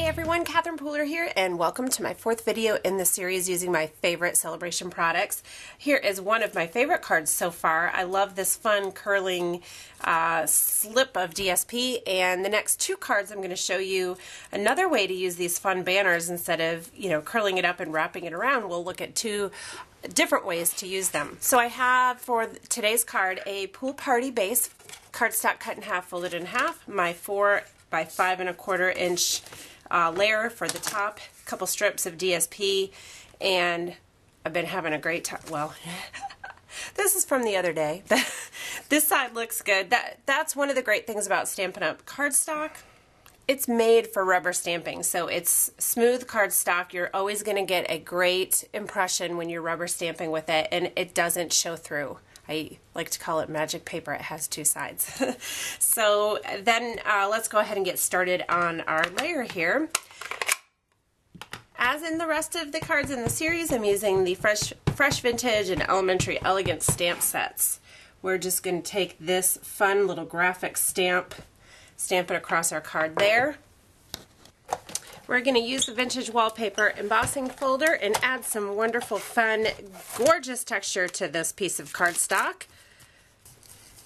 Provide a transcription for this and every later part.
Hey everyone, Catherine Pooler here, and welcome to my fourth video in the series using my favorite Sale-a-bration products. Here is one of my favorite cards so far. I love this fun curling slip of DSP, and the next two cards I'm going to show you another way to use these fun banners instead of, curling it up and wrapping it around. We'll look at two different ways to use them. So I have for today's card a pool party base cardstock cut in half, folded in half, my 4 by 5 1/4 inch layer for the top, a couple strips of DSP, and I've been having a great time. Well, this is from the other day. This side looks good. That's one of the great things about Stampin' Up cardstock. It's made for rubber stamping, so it's smooth cardstock. You're always going to get a great impression when you're rubber stamping with it, and it doesn't show through. I like to call it magic paper. It has two sides. So then let's go ahead and get started on our layer here. As in the rest of the cards in the series, I'm using the Fresh Vintage and Elementary Elegance Stamp Sets. We're just going to take this fun little graphic stamp it across our card there. We're going to use the vintage wallpaper embossing folder and add some wonderful, fun, gorgeous texture to this piece of cardstock.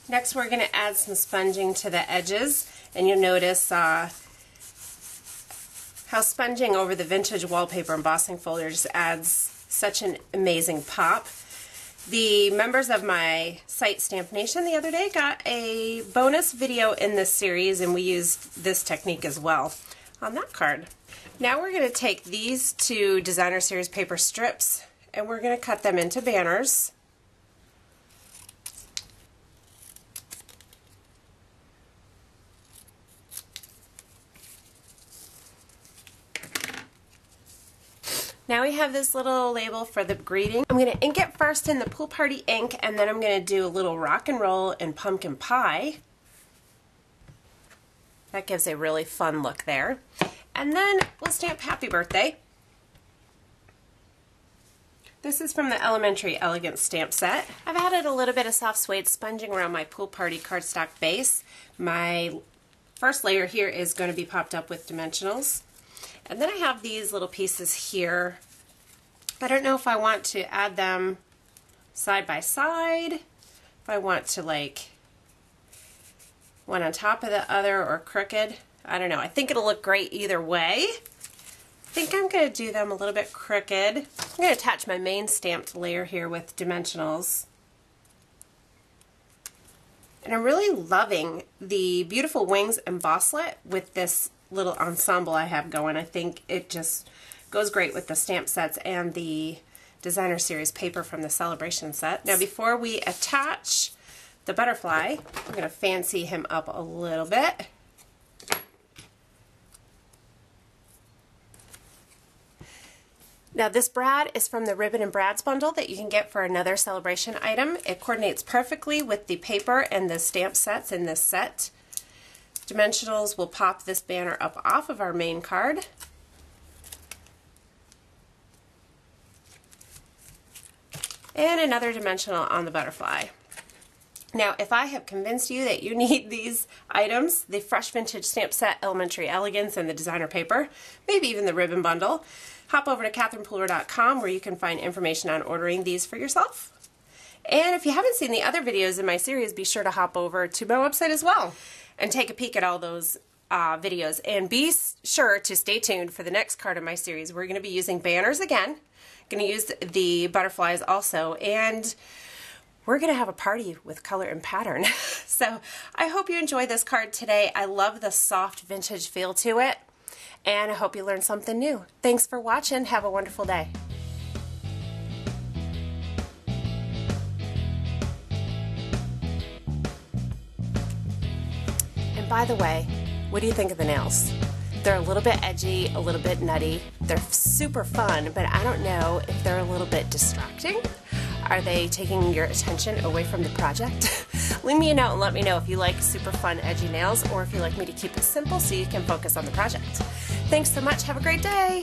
Next, we're going to add some sponging to the edges, and you'll notice how sponging over the vintage wallpaper embossing folder just adds such an amazing pop. The members of my site Stamp Nation the other day got a bonus video in this series, and we used this technique as well on that card. Now we're going to take these two Designer Series Paper strips and we're going to cut them into banners. Now we have this little label for the greeting. I'm going to ink it first in the Pool Party ink, and then I'm going to do a little rock and roll and pumpkin pie. That gives a really fun look there. And then we'll stamp Happy Birthday. This is from the Elementary Elegance Stamp Set. I've added a little bit of soft suede sponging around my Pool Party cardstock base. My first layer here is going to be popped up with dimensionals. And then I have these little pieces here. I don't know if I want to add them side by side, if I want to like one on top of the other or crooked. I don't know. I think it'll look great either way. I think I'm going to do them a little bit crooked. I'm going to attach my main stamped layer here with dimensionals. And I'm really loving the beautiful wings embosslet with this little ensemble I have going. I think it just goes great with the stamp sets and the Designer Series paper from the Sale-a-bration set. Now before we attach the butterfly, I'm going to fancy him up a little bit. Now this brad is from the Ribbon and Brads bundle that you can get for another Sale-a-bration item. It coordinates perfectly with the paper and the stamp sets in this set. Dimensionals will pop this banner up off of our main card. And another dimensional on the butterfly. Now, if I have convinced you that you need these items, the Fresh Vintage Stamp Set, Elementary Elegance, and the Designer Paper, maybe even the Ribbon Bundle, hop over to catherinepooler.com where you can find information on ordering these for yourself. And if you haven't seen the other videos in my series, be sure to hop over to my website as well and take a peek at all those videos. And be sure to stay tuned for the next card in my series. We're going to be using banners again, going to use the butterflies also, and we're going to have a party with color and pattern. So I hope you enjoy this card today. I love the soft vintage feel to it, and I hope you learned something new. Thanks for watching. Have a wonderful day. And by the way, what do you think of the nails? They're a little bit edgy, a little bit nutty. They're super fun, but I don't know if they're a little bit distracting. Are they taking your attention away from the project? Leave me a note and let me know if you like super fun edgy nails or if you like me to keep it simple so you can focus on the project. Thanks so much. Have a great day.